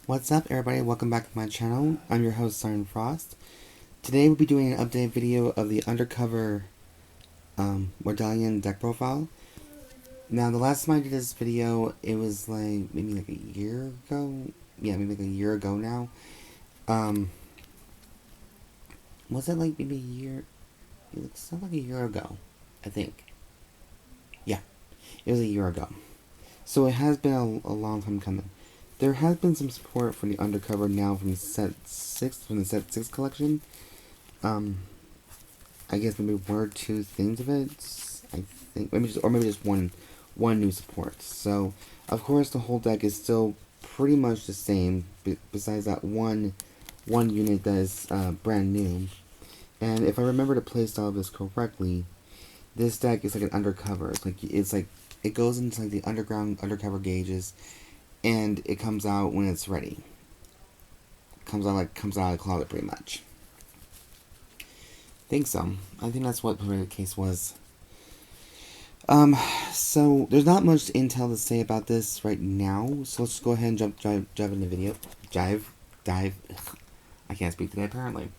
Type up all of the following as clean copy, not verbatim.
What's up, everybody? Welcome back to my channel. I'm your host, Siren Frost. Today we'll be doing an update video of the Undercover Mordalion deck profile. Now, the last time I did this video, it was maybe like a year ago. Yeah, maybe like a year ago now. Was it like maybe a year? It sounds like a year ago, I think. Yeah, it was a year ago. So it has been a long time coming. There has been some support for the Undercover now from the set 6 collection. I guess maybe one or two things of it. I think maybe just one new support. So of course the whole deck is still pretty much the same, besides that one unit that is brand new. And if I remember the playstyle of this correctly, this deck is like an undercover. It's like it goes into like the undercover gauges. And it comes out when it's ready. Comes out of the closet pretty much. Think so. I think that's what the case was. So there's not much intel to say about this right now. So let's go ahead and dive in the video. Dive. I can't speak today apparently.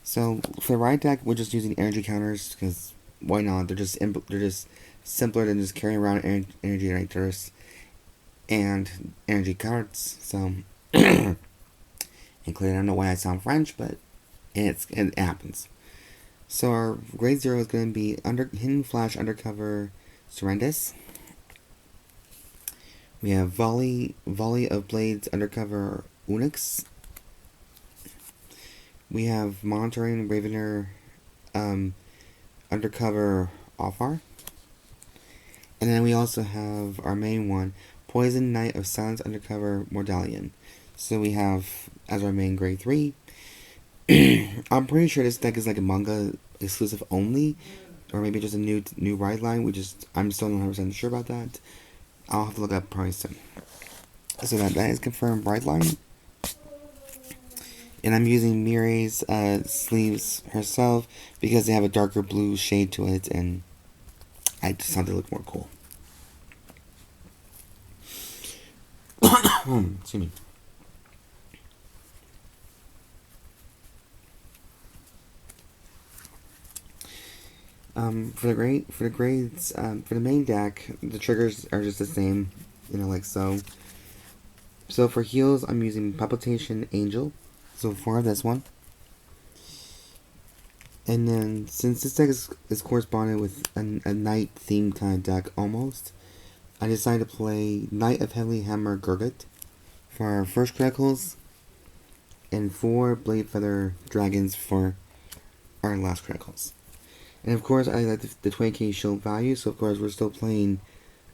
So for the right deck, we're just using energy counters because why not? They're just simpler than just carrying around energy generators and energy cards. So and clearly I don't know why I sound French, but it happens. So our grade 0 is going to be Hidden Flash Undercover Serendis. We have Volley of Blades Undercover Onux. We have Monitoring Ravener Undercover Awnfar. And then we also have our main one, Poison Knight of Silence Undercover Mordalion. So we have as our main grade 3. I'm pretty sure this deck is like a manga exclusive only, or maybe just a new ride line. I'm still not 100% sure about that. I'll have to look up probably soon. So that is confirmed ride line. And I'm using Mire's sleeves herself because they have a darker blue shade to it, and I just thought they look more cool. Excuse me. For the grades, for the main deck, the triggers are just the same, like so. So for heals, I'm using Palpitation Angel, so 4 of this one. And then, since this deck is corresponded with a knight themed kind of deck almost, I decided to play Knight of Heavy Hammer Gurgant for our first criticals, and 4 Blade Feather Dragons for our last criticals. And of course, I like the 20k shield value, so of course we're still playing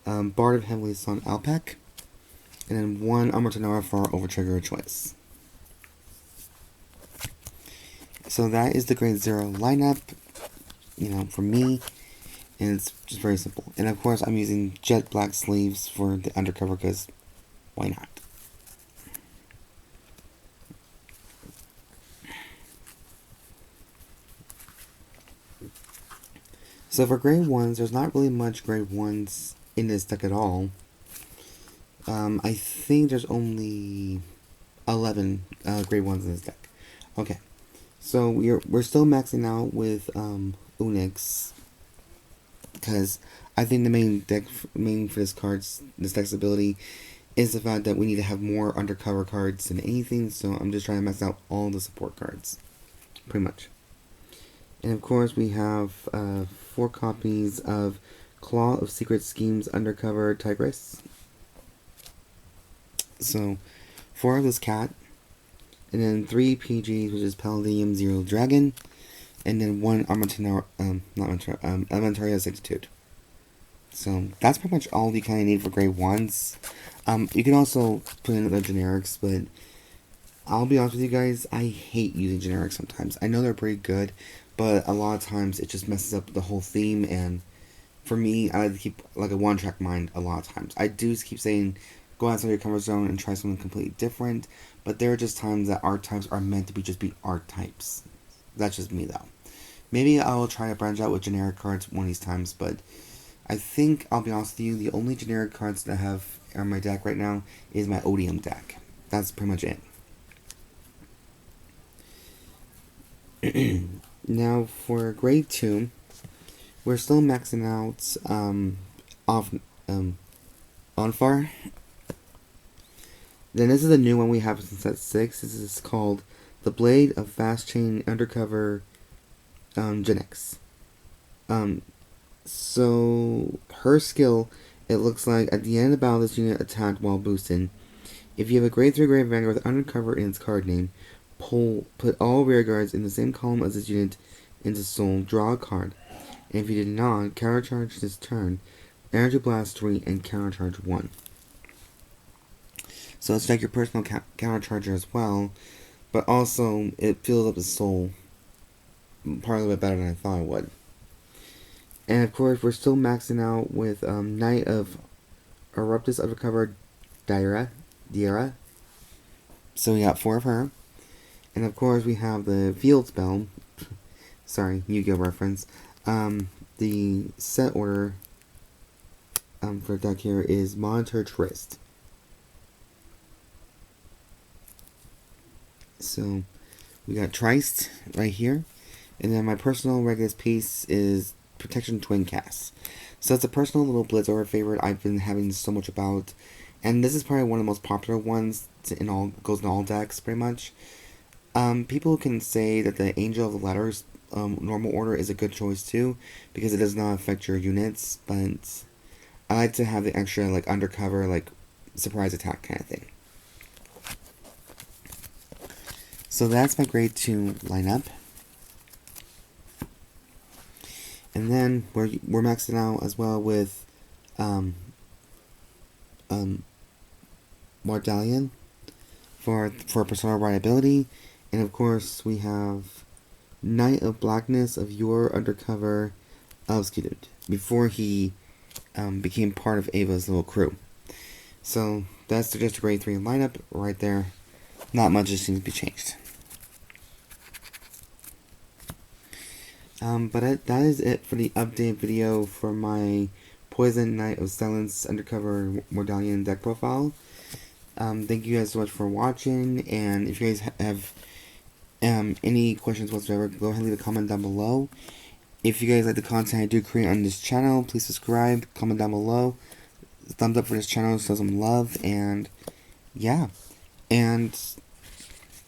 Bard of Heavily Sun Alpacc, and then 1 Amartinoa for our overtrigger choice. So that is the grade 0 lineup, for me, and it's just very simple. And of course, I'm using jet black sleeves for the undercover because why not? So for grade 1s, there's not really much grade 1s in this deck at all. I think there's only 11 grade 1s in this deck. Okay, so we're still maxing out with Onux, because I think the main for this deck's ability is the fact that we need to have more undercover cards than anything. So I'm just trying to max out all the support cards, pretty much. And of course, we have 4 copies of Claw of Secret Schemes Undercover Tigris. So 4 of this cat, and then 3 PGs, which is Palladium, Zeal, Dragon, and then 1 Amartinoa, Elementaria Sanctitude. So that's pretty much all you kind of need for grade 1s. You can also put in other generics, but I'll be honest with you guys, I hate using generics sometimes. I know they're pretty good, but a lot of times it just messes up the whole theme, and for me, I like to keep like a one-track mind a lot of times. I do keep saying, go outside your comfort zone and try something completely different, but there are just times that archetypes are meant to just be archetypes. That's just me, though. Maybe I will try to branch out with generic cards one of these times, but I think, I'll be honest with you, the only generic cards that I have on my deck right now is my Odium deck. that's pretty much it. Now for grade 2, we're still maxing out Awnfar. Then this is a new one we have since set 6. This is called the Blade of Fast Chain Undercover Genics. So her skill, it looks like at the end of the battle this unit attacked while boosting. If you have a grade 3 grade Vanguard with Undercover in its card name, put all rear guards in the same column as this unit into Soul, draw a card. And if you did not, countercharge this turn, Energy Blast 3 and countercharge 1. So it's like your personal countercharger as well, but also it fills up the Soul part a little bit better than I thought it would. And of course, we're still maxing out with Knight of Eruptus Undercover Diera. So we got 4 of her. And of course, we have the field spell. Sorry, Yu-Gi-Oh reference. The set order for deck here is Monitor Crest. So we got Trist right here. And then my personal Regulus piece is Protection Twin Cast. So it's a personal little Blitz over favorite I've been having so much about. And this is probably one of the most popular ones goes in all decks pretty much. People can say that the Angel of the Letters normal order is a good choice too, because it does not affect your units, but I like to have the extra like undercover, like surprise attack kind of thing. So that's my grade 2 lineup. And then we're maxing out as well with Mordalion for personal rideability, and of course we have Knight of Blackness of your Undercover Sanctitude before he became part of Ava's little crew. So that's just a grade 3 lineup right there. Not much seems to be changed. But that is it for the update video for my Poison Knight of Silence Undercover Mordalion deck profile. Thank you guys so much for watching, and if you guys have any questions whatsoever, go ahead and leave a comment down below. If you guys like the content I do create on this channel, please subscribe, comment down below, thumbs up for this channel, show some love, and yeah. And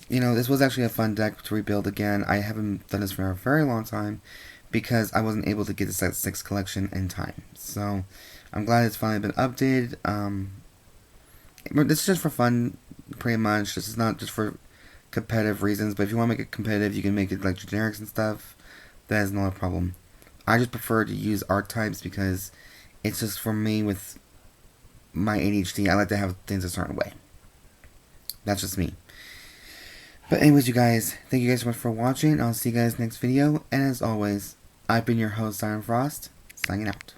you know, this was actually a fun deck to rebuild again. I haven't done this for a very long time because I wasn't able to get the set 6 collection in time. So I'm glad it's finally been updated. But this is just for fun, pretty much. This is not just for competitive reasons, but if you want to make it competitive, you can make it like generics and stuff. That is not a problem. I just prefer to use archetypes because it's just for me with my ADHD. I like to have things a certain way. That's just me. But anyways, you guys, thank you guys so much for watching. I'll see you guys next video. And as always, I've been your host, Siren Frost, signing out.